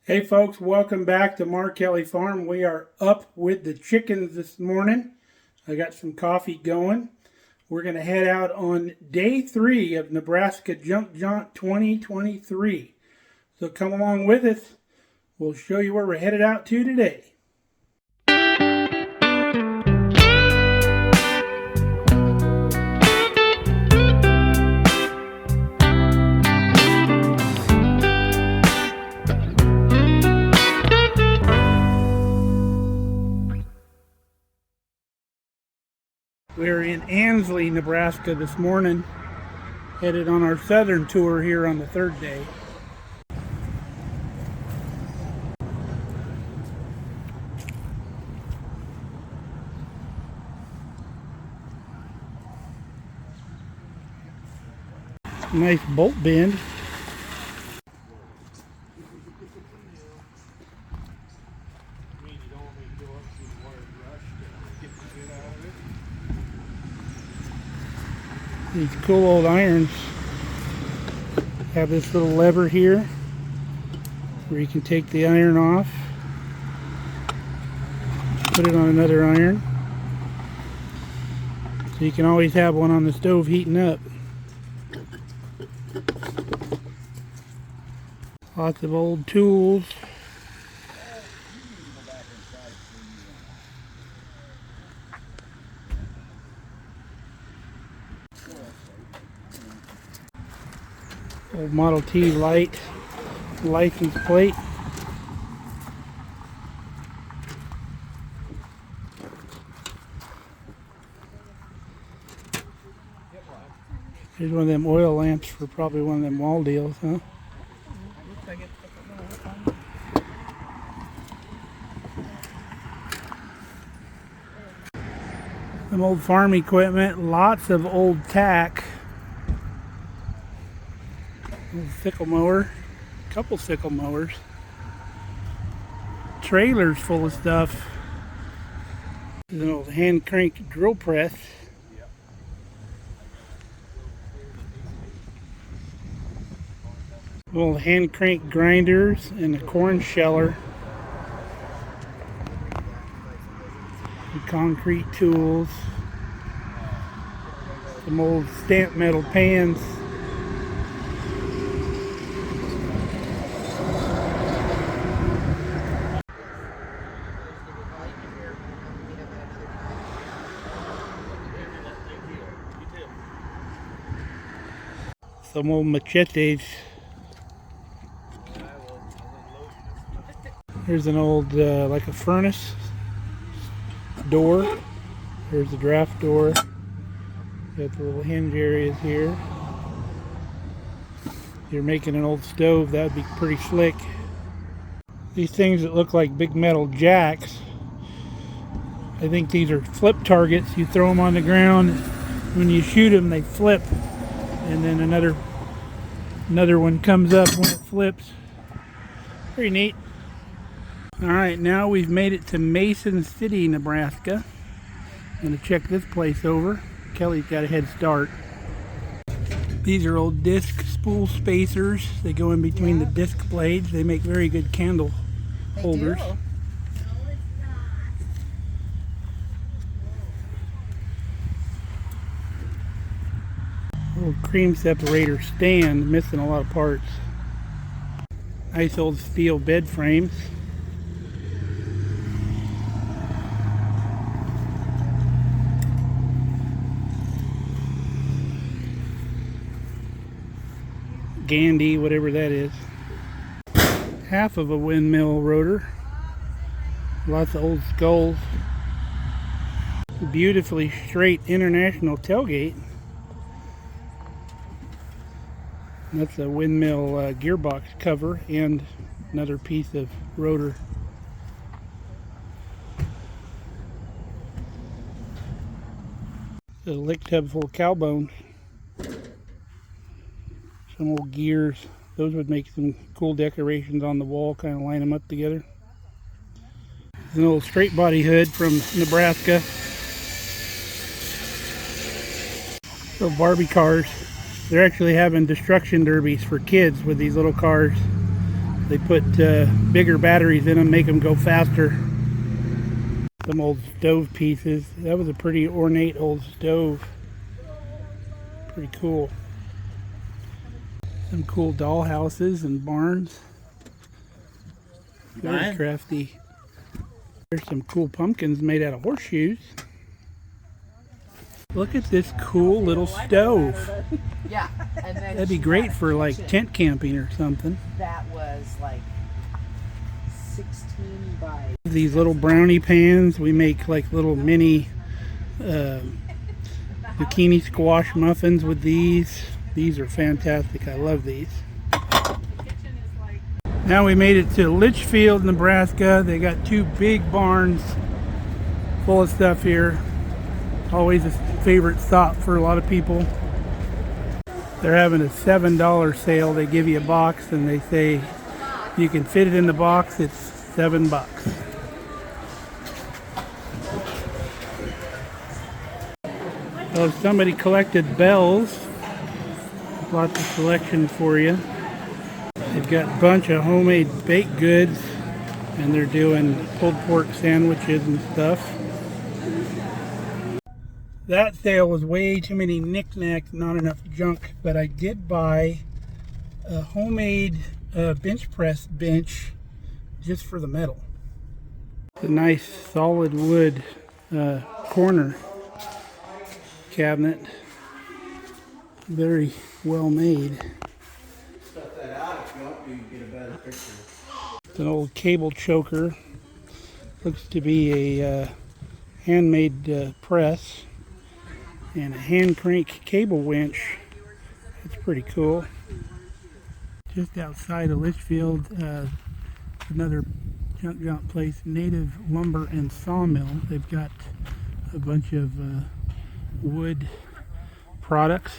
Hey folks, welcome back to Markelly Farm. We are up with the chickens this morning. I got some coffee going. We're going to head out on day 3 of Nebraska Jaunt 2023. So come along with us. We'll show you where we're headed out to today. We're in Ansley, Nebraska this morning, headed on our southern tour here on the 3rd day. Nice bolt bend. These cool old irons have this little lever here where you can take the iron off, put it on another iron, so you can always have one on the stove heating up. Lots of old tools. Old Model T light license plate. Here's one of them oil lamps for probably one of them wall deals, huh? Some old farm equipment, lots of old tack. Sickle mower, couple sickle mowers, trailers full of stuff. There's an old hand crank drill press. Old hand crank grinders and a corn sheller. Some concrete tools. Some old stamped metal pans. Some old machetes. Here's an old, like a furnace door. Here's the draft door. Got the little hinge areas here. If you're making an old stove, that would be pretty slick. These things that look like big metal jacks, I think these are flip targets. You throw them on the ground. When you shoot them, they flip. And then another one comes up when it flips. Pretty neat. Alright, now we've made it to Mason City, Nebraska. I'm going to check this place over. Kelly's got a head start. These are old disc spool spacers. They go in between the disc blades. They make very good candle holders. Little cream separator stand, missing a lot of parts. Nice old steel bed frames. Gandy, whatever that is. Half of a windmill rotor. Lots of old skulls. Beautifully straight international tailgate. That's a windmill gearbox cover and another piece of rotor. A lick tub full of cow bones. Some old gears. Those would make some cool decorations on the wall, kind of line them up together. There's an old straight body hood from Nebraska. So Barbie cars. They're actually having destruction derbies for kids with these little cars. They put bigger batteries in them, make them go faster. Some old stove pieces. That was a pretty ornate old stove. Pretty cool. Some cool doll houses and barns. Very crafty. There's some cool pumpkins made out of horseshoes. Look at this cool little stove. Yeah. And then that'd be great for like tent camping or something. That was like 16 by... These little brownie pans, we make like little mini zucchini squash muffins with these. These are fantastic. I love these. Now we made it to Litchfield, Nebraska. They got 2 big barns full of stuff here. Always a favorite stop for a lot of people. They're having a $7 sale. They give you a box and they say you can fit it in the box. It's $7. So if somebody collected bells, lots of selection for you. They've got a bunch of homemade baked goods, and they're doing pulled pork sandwiches and stuff. That sale was way too many knickknacks, not enough junk, but I did buy a homemade bench press bench just for the metal. It's a nice solid wood corner cabinet. Very well made. It's an old cable choker. Looks to be a handmade press. And a hand crank cable winch. That's pretty cool. Just outside of Litchfield, another junk place, Native Lumber and Sawmill. They've got a bunch of wood products.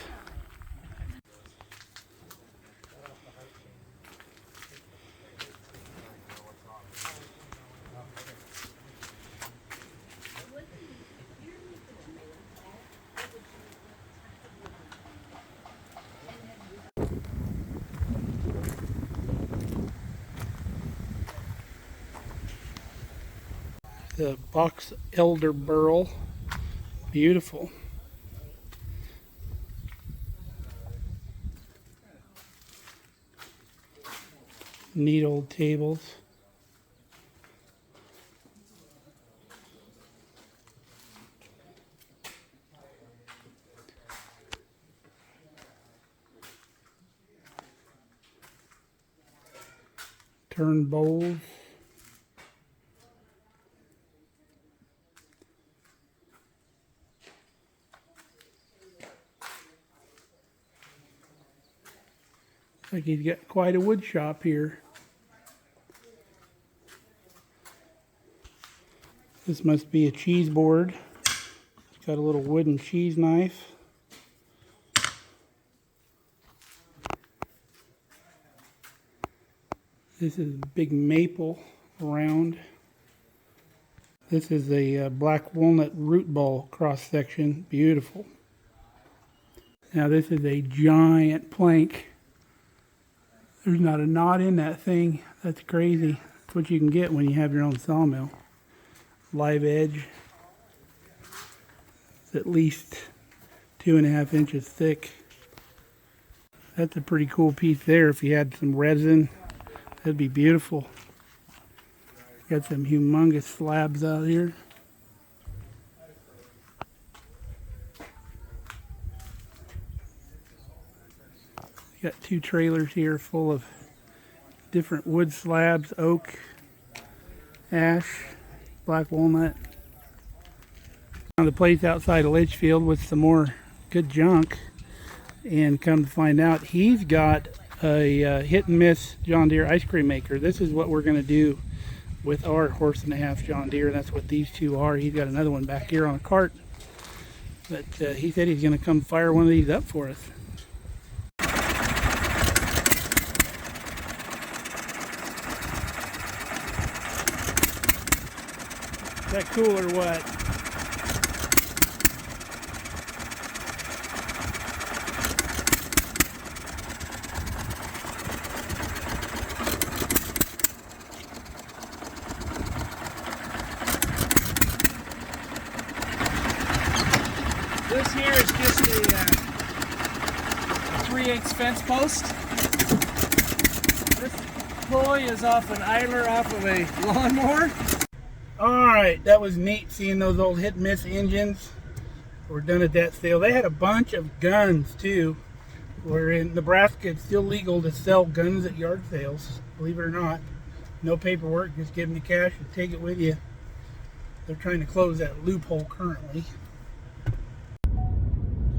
The box elder burl, beautiful. Neat old tables. Turn bowls. Like he's got quite a wood shop here. This must be a cheese board. It's got a little wooden cheese knife. This is a big maple round. This is a black walnut root ball cross section. Beautiful. Now this is a giant plank. There's not a knot in that thing. That's crazy. That's what you can get when you have your own sawmill. Live edge. It's at least 2.5 inches thick. That's a pretty cool piece there. If you had some resin, that'd be beautiful. Got some humongous slabs out here. Got 2 trailers here full of different wood slabs, oak, ash, black walnut. Found a place outside of Litchfield with some more good junk, and come to find out he's got a hit and miss John Deere ice cream maker. This is what we're going to do with our 1.5-horse John Deere. That's what these 2 are. He's got another one back here on a cart, but he said he's going to come fire one of these up for us. Is that cool or what? This here is just a 3/8 fence post. This pulley is off an idler off of a lawnmower. Alright, that was neat seeing those old hit and miss engines. We're done at that sale. They had a bunch of guns too. Where in Nebraska it's still legal to sell guns at yard sales, believe it or not. No paperwork, just give them the cash and take it with you. They're trying to close that loophole currently.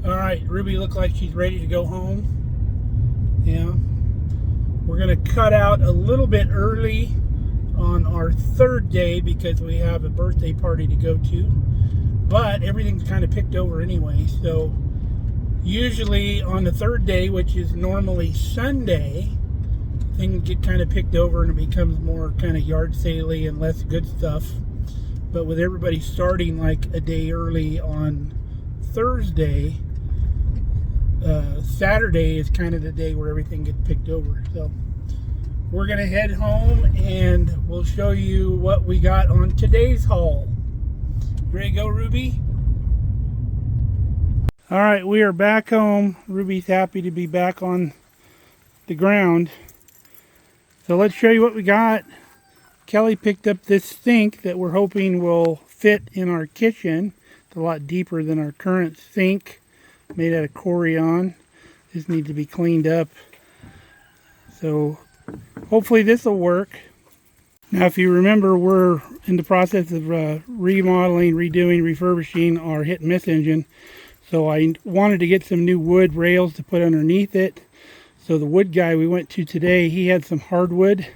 Alright, Ruby looks like she's ready to go home. Yeah. We're going to cut out a little bit early on our third day because we have a birthday party to go to. But everything's kind of picked over anyway, so usually on the third day, which is normally Sunday, things get kind of picked over and it becomes more kind of yard saley and less good stuff. But with everybody starting like a day early on Thursday, Saturday is kind of the day where everything gets picked over. So we're going to head home and we'll show you what we got on today's haul. Ready to go, Ruby? All right, we are back home. Ruby's happy to be back on the ground. So let's show you what we got. Kelly picked up this sink that we're hoping will fit in our kitchen. It's a lot deeper than our current sink, made out of Corian. This needs to be cleaned up. So hopefully this will work. Now, if you remember, we're in the process of remodeling, redoing, refurbishing our hit and miss engine. So I wanted to get some new wood rails to put underneath it. So the wood guy we went to today, he had some hardwood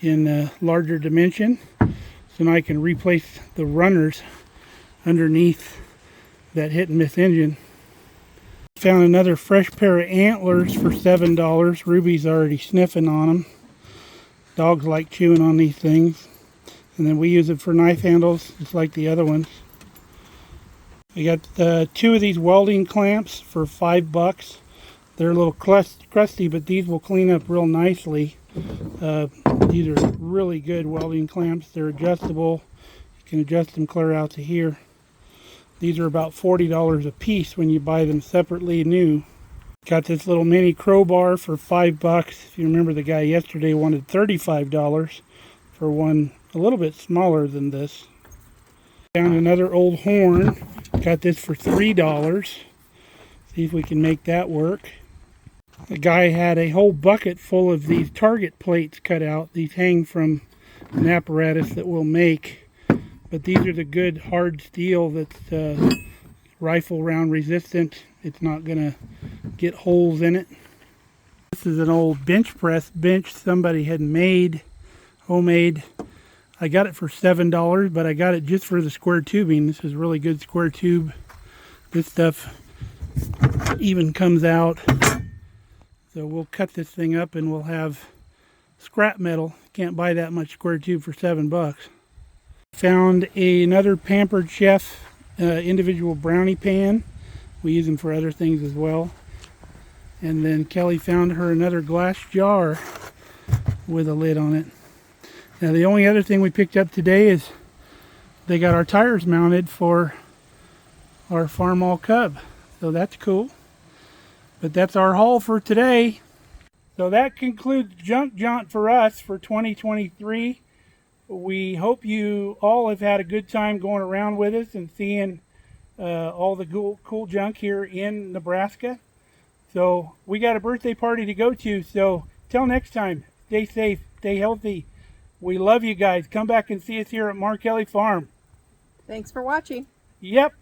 in a larger dimension. So now I can replace the runners underneath that hit and miss engine. Found another fresh pair of antlers for $7. Ruby's already sniffing on them. Dogs like chewing on these things. And then we use it for knife handles, just like the other ones. We got 2 of these welding clamps for $5. They're a little crusty, but these will clean up real nicely. These are really good welding clamps. They're adjustable. You can adjust them clear out to here. These are about $40 a piece when you buy them separately new. Got this little mini crowbar for $5. If you remember, the guy yesterday wanted $35 for one a little bit smaller than this. Found another old horn. Got this for $3. See if we can make that work. The guy had a whole bucket full of these target plates cut out. These hang from an apparatus that we'll make. But these are the good hard steel that's rifle round resistant. It's not going to get holes in it. This is an old bench press bench somebody had made, homemade. I got it for $7, but I got it just for the square tubing. This is really good square tube. This stuff even comes out. So we'll cut this thing up and we'll have scrap metal. Can't buy that much square tube for $7. Found another Pampered Chef individual brownie pan. We use them for other things as well. And then Kelly found her another glass jar with a lid on it. Now the only other thing we picked up today is they got our tires mounted for our Farmall Cub. So that's cool. But that's our haul for today. So that concludes Junk Jaunt for us for 2023. We hope you all have had a good time going around with us and seeing all the cool junk here in Nebraska. So we got a birthday party to go to. So till next time, stay safe, stay healthy. We love you guys. Come back and see us here at Markelly Farm. Thanks for watching. Yep.